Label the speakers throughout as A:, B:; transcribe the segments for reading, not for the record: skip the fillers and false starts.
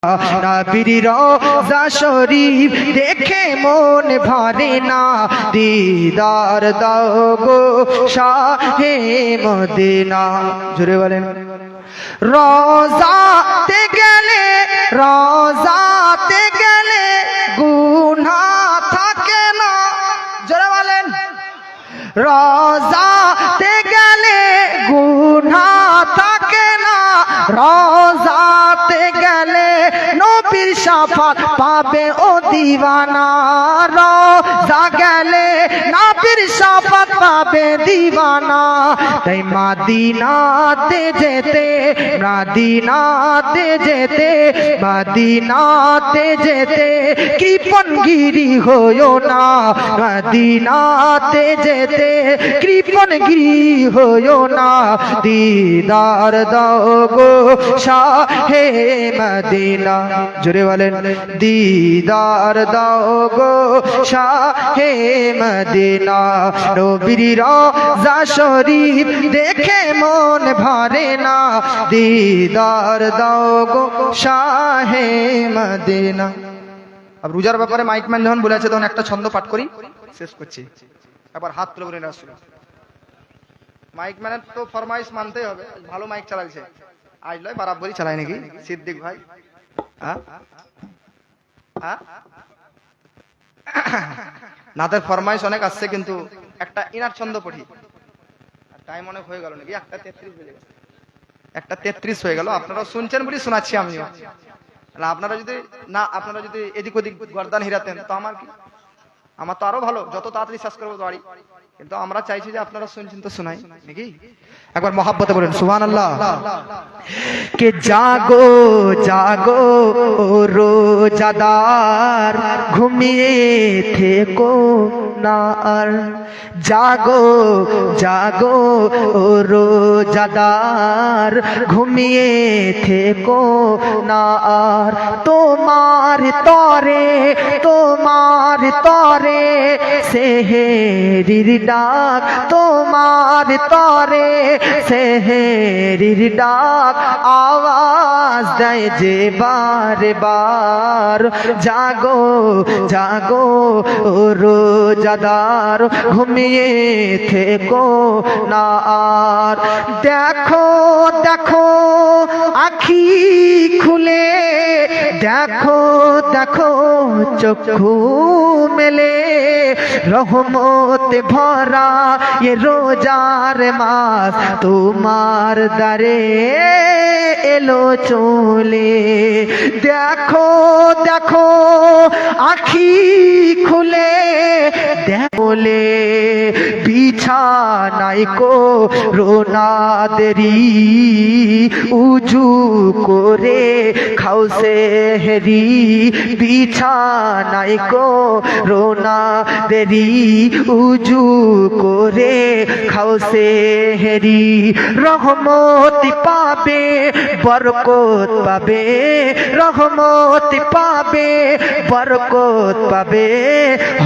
A: নবীর রওজা শরীফ দেখে মন ভরে না, দিদার দাও গো শাহে মদিনা। জোরে বলেন। রওজাতে গেলে গুনাহ থাকে না। জোরে বলেন। রওজাতে গেলে গুনাহ থাকে না, রওজাতে গেলে নবীর শাফাত পাবে ও দিওয়ানা। রওজা গেলে নবীর শাফাত পাবে দিওয়ানা। তাই মদিনাতে যেতে কৃপণগিরি হইও না, মদিনাতে যেতে কৃপণগিরি হইও না। দিদার দাও গো শাহে মদিনা। জোরে বলেন। দিদার দাও গো শাহে মদিনা। নবীর রওজা শরীফ দেখে মন ভরে না, দিদার দাও গো শাহে মদিনা। अब রোজার ব্যাপারে মাইকম্যান যখন বলেছে তখন একটা ছন্দ পাঠ করি, শেষ করছি। একবার হাত তুলে বলেন রাসূল। মাইকম্যানের তো ফরমাইশ মানতেই হবে, ভালো মাইক চালাইছে আজ লয় বরাবরই চালায় নাকি সিদ্দিক ভাই? নাদের ফরমাইশ অনেক আসছে, কিন্তু একটা ইনার ছন্দ পড়ি। টাইম অনেক হয়ে গেল নাকি? 1:33 বেজে গেছে। 1:33 হয়ে গেল। আপনারা শুনছেন বলে শোনাচ্ছি আমিও। আপনারা যদি এদিক ওদিক গর্দান হিরাতেন তো আমার কি? আমার তো আরো ভালো, যত তাড়াতাড়ি শেষ করবো বাড়ি। কিন্তু আমরা চাইছি যে আপনারা শুনছেন তো শোনাই নাকি? একবার মহাব্বতে বলেন সুবহানাল্লাহ। কে জাগো জাগো ও রোজাদার, ঘুমিয়ে থেকো না আর। জাগো জাগো ও রোজাদার, ঘুমিয়ে থেকো না আর। তোমার তরে সেহেরির ডাক, তোমার তরে সেহেরির ডাক আওয়াজ দেয় যে বারে বার। জাগো জাগো ও রোজাদার, ঘুমিয়ে থেকো না আর। দেখো দেখো আখি খুলে, দেখো দেখো চক্ষু মেলে, রহমত ভরা ये রোজার মাস তোমার দ্বারে এলো চলে। দেখো দেখো আখি খুলে, দেখলে বিছানায় কো রোনা দেরি, উজু করে খাও সেহরি। বিছানায় কো রোনা দেরি, উজু করে খাও সেহরি। রহমত পাবে বরকত পাবে, রহমত পাবে বরকত পাবে,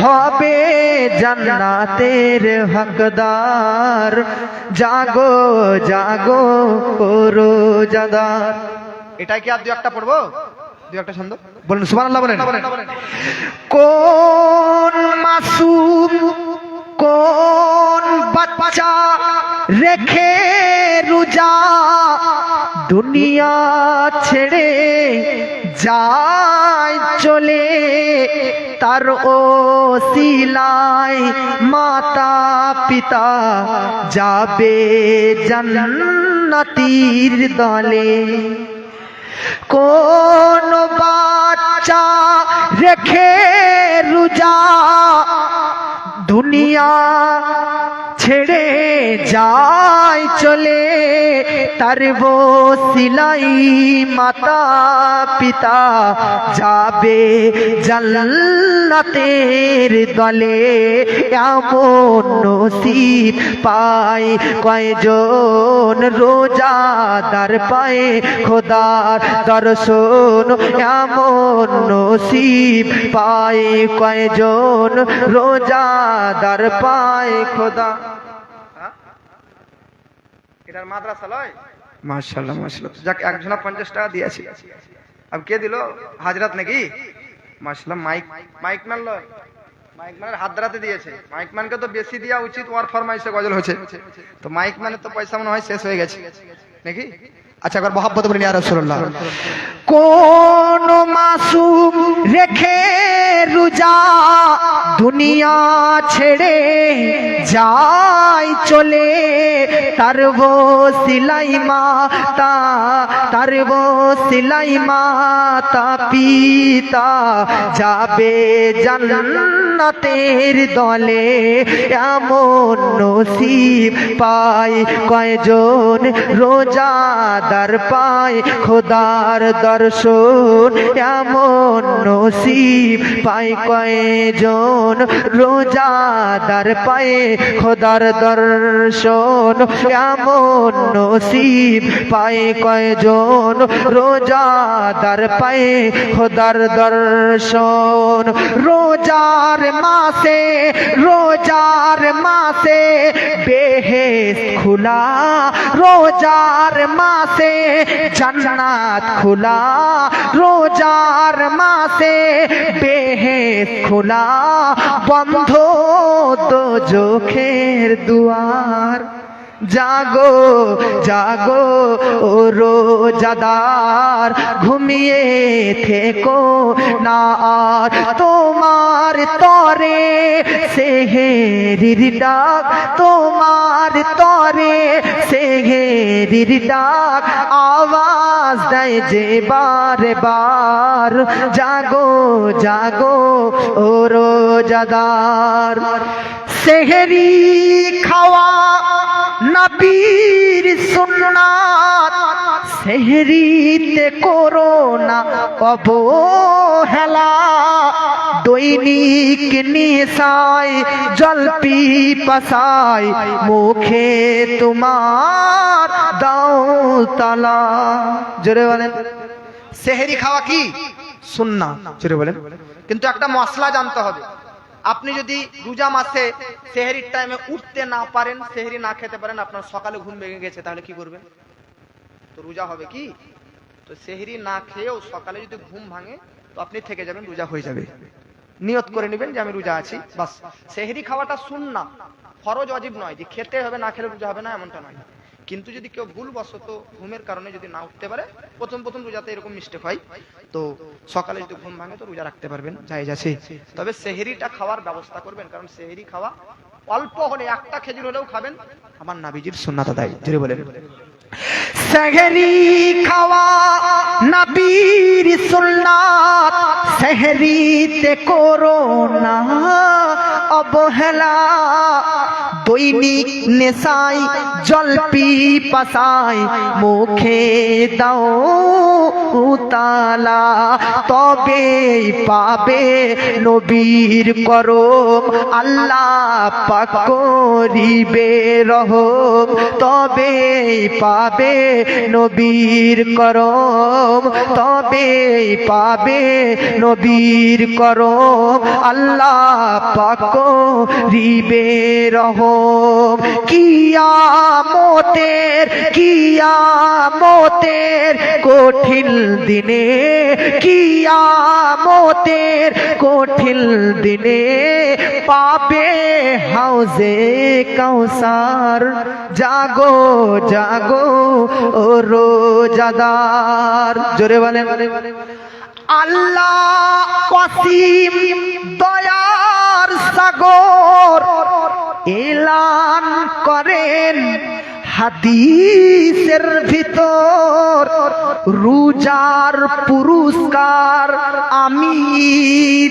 A: হবে জান্নাতের হকদার। জাগো জাগো ও রোজাদার। এটাই কি আর দুই একটা পড়বো? দুই একটা ছন্দ বলেন সুবহানাল্লাহ বলেন। কোন মাসুম কোন বাচ্চা রেখে রোজা দুনিয়া ছেড়ে যায় চলে, তার ওসিলায় মাতা পিতা যাবে জান্নাতীর দলে। কোন বাচ্চা রেখে রোজা দুনিয়া ছেড়ে যায় চলে, তার ওসিলাই মাতা পিতা যাবে জান্নাতের দলে। এমন নসিব পায় কয়জন রোজাদার পায় খোদার দর্শন। এমন নসিব পায় কয়জন রোজাদার পায় খোদা। এটার মাদ্রাসা লয়? মাশাআল্লাহ মাশাআল্লাহ। যাক, একজনা 50 টাকা দিয়েছি। अब কে দিল হাজরাত নাকি মাশাআল্লাহ মাইক মাইক ম্যান লয় মাইক ম্যানের হাত ধরাতে দিয়েছে মাইক ম্যানকে তো বেশি দেওয়া উচিত ওর ফরমাইশে গজল হচ্ছে তো মাইক ম্যানের তো পয়সা মনে হয় শেষ হয়ে গেছে নাকি আচ্ছা একবার মহব্বত বলেন ইয়া রাসূলুল্লাহ কোন মাসুম রেখে রোজা দুনিয়া ছেড়ে যায় চলে তার ওসিলাই মাতা তার ওসিলাই মাতা পিতা যাবে জান্নাতের দলে এমন নসিব পায় কয়জন রোজাদার পায় খোদার দর্শন এমন নসিব পায় কয়জন রোজাদার পায় খোদার দর্শন এমন নসিব পায় কয়জন রোজাদার পায় খোদার দর্শন রোজার মাসে বেহেশত খোলা রোজার মাসে জান্নাত খোলা রোজার মাসে বেহেশত খোলা বন্ধ দোজখের দুয়ার জাগো জাগো ও রোজাদার ঘুমিয়ে থেকো না আর তোমার তরে সেহেরির ডাক তোমার তরে সেহেরির ডাক আওয়াজ দেয় যে বারে বার জাগো জাগো ও রোজাদার সেহেরি খাওয়া নবীর সুন্নাত সেহরিতে করো না অবহেলা দৈনিক নিশায় জল পিপাসায় মুখে তোমার দাও তালা জোরে বলেন সেহরি খাওয়া কি সুন্নাত জোরে বলেন কিন্তু একটা মশলা জানতে হবে আপনি যদি রোজা মাসে সেহরির টাইমে উঠতে না পারেন সেহরি না খেতে পারেন আপনার সকালে ঘুম ভেঙে গেছে তাহলে কি করবেন তো রোজা হবে কি তো সেহরি না খেয়েও সকালে যদি ঘুম ভাঙে তো আপনি থেকে যাবেন রোজা হয়ে যাবে নিয়ত করে নেবেন যে আমি রোজা আছি বাস সেহরি খাওয়াটা সুন্নাত ফরজ ওয়াজিব নয় যে খেতে হবে না খেলে রোজা হবে না এমনটা নয় কিন্তু যদি কেউ ভুলবশত ঘুমের কারণে যদি না উঠতে পারে প্রথম রোজাতে এরকম মিস্টেক হয় তো সকালে যদি ঘুম ভাঙে তো রোজা রাখতে পারবেন জায়েজ আছে তবে সেহরিটা খাওয়ার ব্যবস্থা করবেন কারণ সেহরি খাওয়া অল্প হলে একটা খেজুর হলেও খাবেন আমার নবীজির সুন্নাত আদায় জোরে বলেন সেহরি খাওয়া নবীর সুন্নাত সেহরিতে করো না অবহেলা দৈনিক নেশায় জল পিপাসায় মুখে দাও তালা তবে পাবে নবীর করম আল্লাহ পাক করিবে রহম তবে পাবে নবীর করম তবে পাবে নবীর করম আল্লাহ পাক করিবে রহম কিয়ামতের কঠিন দিনে কিয়ামতের কঠিন দিনে পাবে হাউজে কাউসার জাগো জাগো ও রোজাদার জোরে বলেন আল্লাহ ওয়াসিম দয়ার সাগর এলান করেন হাদিসের ভিতর রোজার পুরস্কার আমি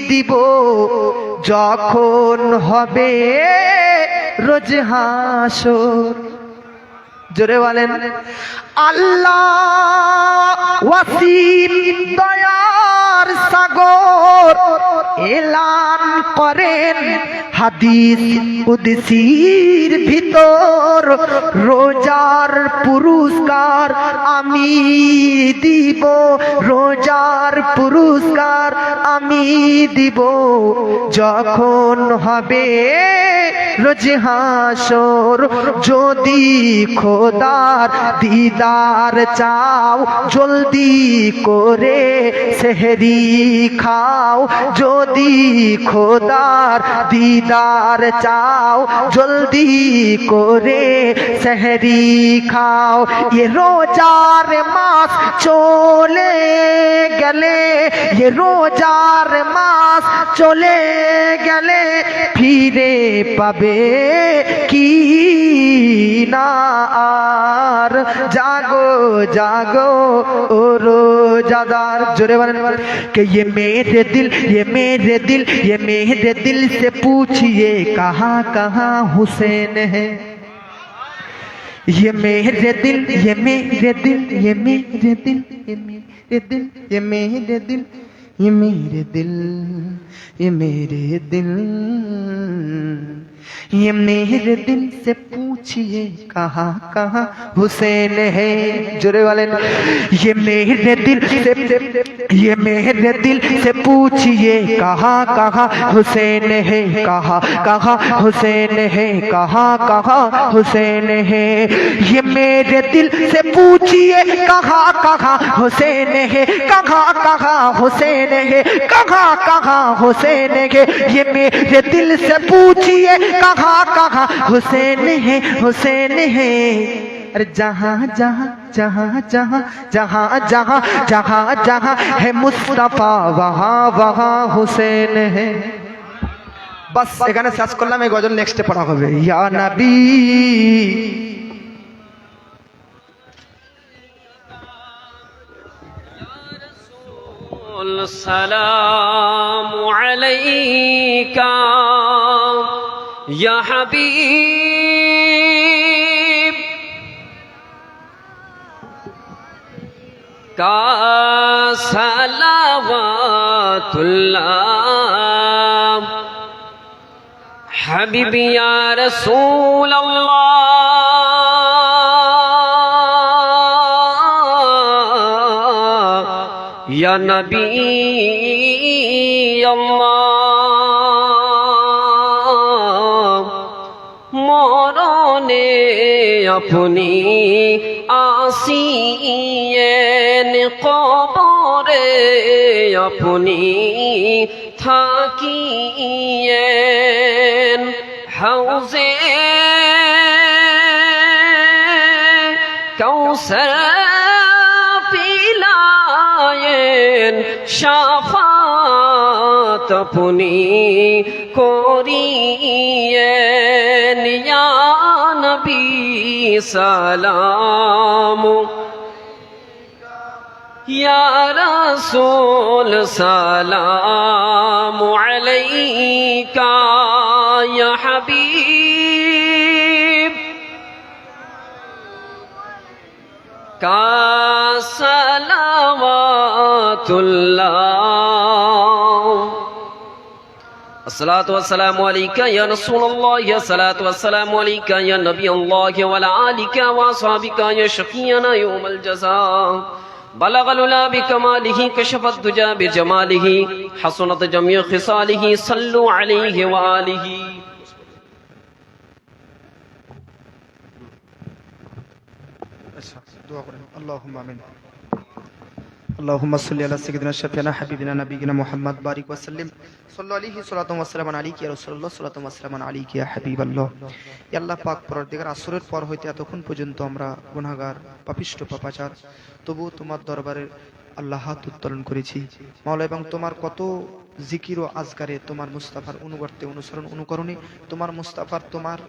A: দিব যখন হবে রোজ হাসর জোরে বলেন আল্লাহ ওয়াসিম দয়ার সাগর এলান করেন হাদিস কুদসির ভিতর রোজার পুরস্কার আমি দিব রোজার পুরস্কার আমি দিব যখন হবে রোজ হাসর। যদি খোদার দিদার চাও জলদি করে সেহরি খাও। যদি খোদার দিদার চাও জলদি করে সেহরি খাও। ये रोजार मास চলে গেলে, ये रोजार मास চলে গেলে ফিরে পাবে কি না আর। জাগো জাগো ও रोजादार, जोरे बने कि ये मेरे दिल, ये मेरे दिल, ये मेरे दिल से पूछिए कहाँ कहाँ हुसैन है। ये मेरे दिल, ये मेरे दिल, ये मेरे दिल, ये मेरे दिल, ये मेरे दिल, ये मेरे दिल, ये मेरे दिल, ये मेरे दिल से पूछिए कहाँ कहाँ हुसैन है। जोरे वाले ये मेरे दिल से, ये मेरे दिल से पूछिए कहाँ कहाँ हुसैन है, कहाँ कहाँ हुसैन है, कहाँ कहाँ हुसैन है। ये मेरे दिल से पूछिए कहाँ कहाँ हुसैन है, कहाँ कहाँ हुसैन है, कहाँ कहाँ हुसैन है। ये मेरे दिल से पूछिए कहाँ कहाँ हुसैन है, हुसैन है। अरे जहाँ जहाँ जहाँ जहाँ जहाँ जहाँ जहाँ जहाँ है मुस्तफा वहाँ वहाँ हुसैन है। बस এখানে শেষ করলাম, এই গজল নেক্সটে পড়া হবে। ইয়া নবী
B: السلام عليك يا حبيب का सलावतुल्लाह हबीबी या रसूल अल्लाह या नबी अल्लाह। मरने अपनी आसियन कबरे अपनी থাকিয়েন হাউজে কাউসার পিলায়েন শাফাত আপনি করিয়েন ইয়া নবী সালাম या रसूल सलाम अलैका या हबीब का सलावतुल्लाह। अस्सलातु वस्सलामु अलैका या रसूलल्लाह या सलातु वस्सलामु अलैका या नबी अल्लाह व अला आलिका व असहाबिका या शफीअना यौमल जज़ा। बलगल उला बिकमालिही कशफत दुजा बिजमालिही हसनत जमीअ खिसालिही सल्लु अलैहि व आलिही।
A: दुआ करें अल्लाहुम्मा आमीन। अल्लाहुम्मा सल्लि अला सय्यिदिना शफीअना हबीबिना नबीना मुहम्मद बारिक व सल्लिम सल्लल्लाहु अलैहि सल्लतु व सल्लाम अलैहि या রাসূলুল্লাহ সাল্লাতু ওয়া সাল্লাম আলাইহি ইয়া হাবিবাল্লাহ। ইয়া আল্লাহ পাক পরদিগার আসরের পর হইতে এতক্ষণ পর্যন্ত আমরা গুনাহগার পাপিষ্ঠ পাপাচার, তবু তোমার দরবারে আল্লাহ হাত উত্তোলন করেছি মাওলা, এবং তোমার কত জিকির ও আজকারে তোমার মুস্তাফার অনুবর্তে অনুসরণ অনুকরণে তোমার মুস্তাফার তোমার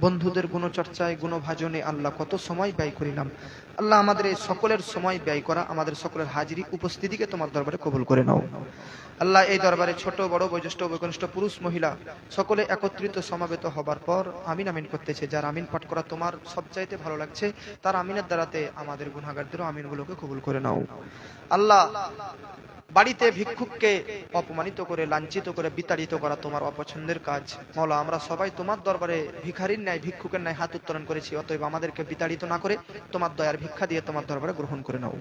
A: বন্ধুদের গুণচর্চায় গুণভাজনে আল্লাহ কত সময় ব্যয় করিলাম। আল্লাহ আমাদের এই সকলের সময় ব্যয় করা, আমাদের সকলের হাজিরি উপস্থিতিকে তোমার দরবারে কবুল করে নাও। আল্লাহ এই দরবারে ছোট বড় বয়োজ্যেষ্ঠ বয়োকনিষ্ঠ পুরুষ মহিলা সকলে একত্রিত সমাবেত হবার পর আমিন আমিন করতেছে। যার আমিন পাঠ করা তোমার সবচাইতে ভালো লাগছে, তার আমিনের দ্বারাতে আমাদের গুনাহগারদেরও আমিনগুলোকে কবুল করে নাও। আল্লাহ বাড়িতে ভিক্ষুককে অপমানিত করে লাঞ্ছিত করে বিতাড়িত করা তোমার অপছন্দের কাজ মাওলা। আমরা সবাই তোমার দরবারে ভিখারির ন্যায় ভিক্ষুকের ন্যায় হাত উত্তোলন করেছি, অতএব আমাদেরকে বিতাড়িত না করে তোমার দয়ার ভিক্ষা দিয়ে তোমার দরবারে গ্রহণ করে নাও।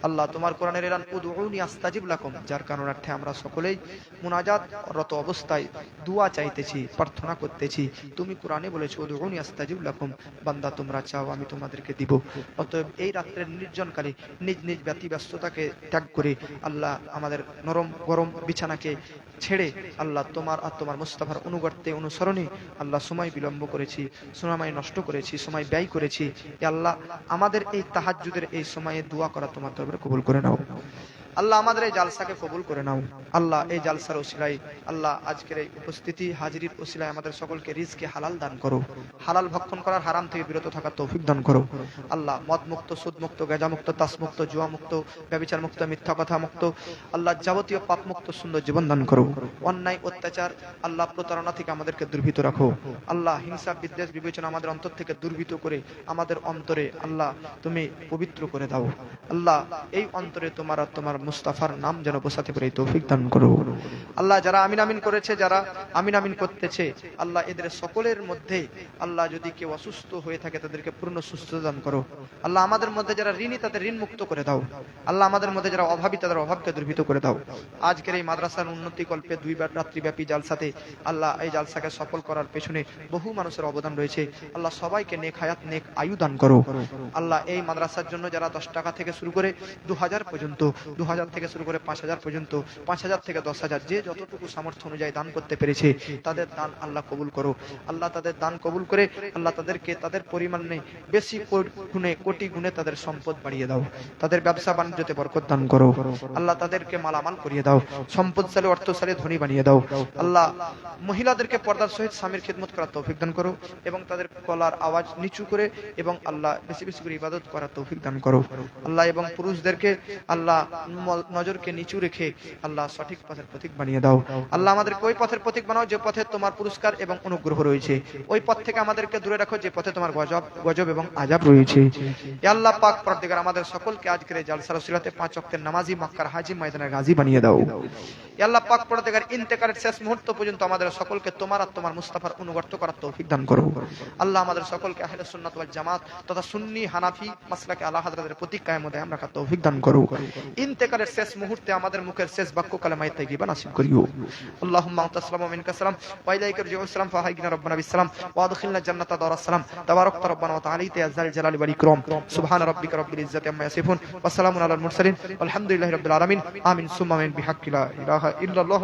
A: আল্লাহ তোমার কোরআনের এলান উদউনি আস্তাজিব লাকুম, যার কারণার্থে আমরা সকলেই মুনাজাত রত অবস্থায় দোয়া চাইতেছি, প্রার্থনা করতেছি। তুমি কোরআনে বলেছো উদউনি আস্তাজিব লাকুম, বান্দা তোমরা চাও আমি তোমাদেরকে দিব। অতএব এই রাত্রের নির্জনকালে নিজ নিজ ব্যস্ততাকে ত্যাগ করে আল্লাহ আমাদের নরম গরম বিছানাকে ছেড়ে আল্লাহ তোমার আর তোমার মুস্তাফার অনুগত্যে অনুসরণে আল্লাহ সময় বিলম্ব করেছি, সময় নষ্ট করেছি, সময় ব্যয় করেছি। আল্লাহ আমাদের এই তাহাজ্জুদের এই সময়ে দোয়া করা তোমার দরবারে কবুল করে নাও। আল্লাহ আমাদের এই জালসাকে কবুল করে নাও। আল্লাহ এই জালসার ওসিলায় আল্লাহ আজকের এই উপস্থিতি হাজিরির ওসিলায় আমাদের সকলকে রিজকে হালাল দান করো, হালাল ভক্ষণ করার, হারাম থেকে বিরত থাকার তৌফিক দান করো। আল্লাহ মদ মুক্ত, সুদ মুক্ত, গাঁজা মুক্ত, তাস মুক্ত, জুয়া মুক্ত, ব্যভিচার মুক্ত, মিথ্যা কথা মুক্ত, আল্লাহ যাবতীয় পাপ মুক্ত সুন্দর জীবন দান করো। অন্যায় অত্যাচার আল্লাহ প্রতারণা থেকে আমাদেরকে দুর্ভীত রাখো। আল্লাহ হিংসা বিদ্বেষ বিবেচনা আমাদের অন্তর থেকে দুর্ভীত করে আমাদের অন্তরে আল্লাহ তুমি পবিত্র করে দাও। আল্লাহ এই অন্তরে তোমার আর তোমার মুস্তাফার নাম যেন বসাতে পারে তৌফিক দান করো। আল্লাহ যারা আমিন আমিন করেছে, যারা আমিন আমিন করতেছে, আল্লাহ এদের সকলের মধ্যে আল্লাহ যদি কেউ অসুস্থ হয়ে থাকে তাদেরকে পূর্ণ সুস্থতা দান করো। আল্লাহ আমাদের মধ্যে যারা ঋণী তাদের ঋণ মুক্ত করে দাও। আল্লাহ আমাদের মধ্যে যারা অভাবী তাদের অভাবকে দুর্ভীত করে দাও। আজকের এই মাদ্রাসার উন্নতি কল্পে 2 রাত্রিব্যাপী জালসাতে আল্লাহ এই জালসাকে সফল করার পেছনে বহু মানুষের অবদান রয়েছে। আল্লাহ সবাইকে নেক হায়াত নেক আয়ু দান করো। আল্লাহ এই মাদ্রাসার জন্য যারা 10 টাকা থেকে শুরু করে 2000 পর্যন্ত, 2000 থেকে শুরু করে 5000 পর্যন্ত, 5000 থেকে 10,000 যে যতটুকু সামর্থ্য অনুযায়ী দান করতে পেরেছে তাদের দান আল্লাহ কবুল করো। আল্লাহ তাদের দান কবুল করে আল্লাহ তাদেরকে তাদের পরিমাণে বেশি গুণে কোটি গুণে তাদের সম্পদ বাড়িয়ে দাও। তাদের ব্যবসা বাণিজ্যতে বরকত দান করো। আল্লাহ তাদেরকে মালামাল করিয়ে দাও, সম্পদশালী অর্থশালী ধনী বানিয়ে দাও। আল্লাহ মহিলাদেরকে পর্দার সহিত স্বামীর খিদমত করার তৌফিক দান করো এবং তাদের গলার আওয়াজ নিচু করে এবং আল্লাহ বেশি বেশি করে ইবাদত করার তৌফিক দান করো। আল্লাহ এবং পুরুষদেরকে আল্লাহ নজরকে নিচু রেখে আল্লাহ সঠিক পথের প্রতীক বানিয়ে দাও। আল্লাহ আমাদেরকে ওই পথের প্রতীক বানাও যে পথে তোমার পুরস্কার এবং অনুগ্রহ রয়েছে। ওই পথ থেকে আমাদেরকে দূরে রাখো যে পথে তোমার গজব এবং আযাব রয়েছে। ইয়া আল্লাহ পাক পরদিগার আমাদের সকলকে আজকের এই জালসার ওসিলাতে 5 ওয়াক্তের নামাজি, মক্কার হাজী, ময়দানের গাজী বানিয়ে দাও। ইয়া আল্লাহ পাক পরদিগার ইন্তেকালের শেষ মুহূর্ত পর্যন্ত আমাদের সকলকে তোমার আর তোমার মুস্তাফার অনুগত করার তৌফিক দান করো। আল্লাহ আমাদের সকলকে আহলে সুন্নাত ওয়াল জামাত তথা সুন্নি হানাফি মাসলাকে আলা হযরতের প্রতি কায়েম ও দায়েম রাখার তৌফিক দান করো। ইন্তেকালের শেষ মুহূর্তে আমাদের মুখের শেষ বাক্য কালেমায়ে তাইয়্যিবা নসিব করিও। আল্লাহুম্মা আনতা আসসালামু ওয়া মিনকা আসসালাম ওয়া ইলাইকা রুজুউস সালাম ফাহাইনা রাব্বানা বিসসালাম ওয়া আদখিলনা জান্নাতা দারাস সালাম তাবারাকতা রাব্বানা ওয়া তাআলা ইয়া যাল জালালি ওয়াল ইকরাম সুবহান রাব্বিকা রাব্বিল ইজ্জাতি আম্মা ইয়াসিফুন ওয়া সালামুন আলাল মুরসালিন আলহামদুলিল্লাহি রাব্বিল আলামিন আমিন সুম্মা আমিন বিহাক্কি লা ইলাহা ইল্লাল্লাহ।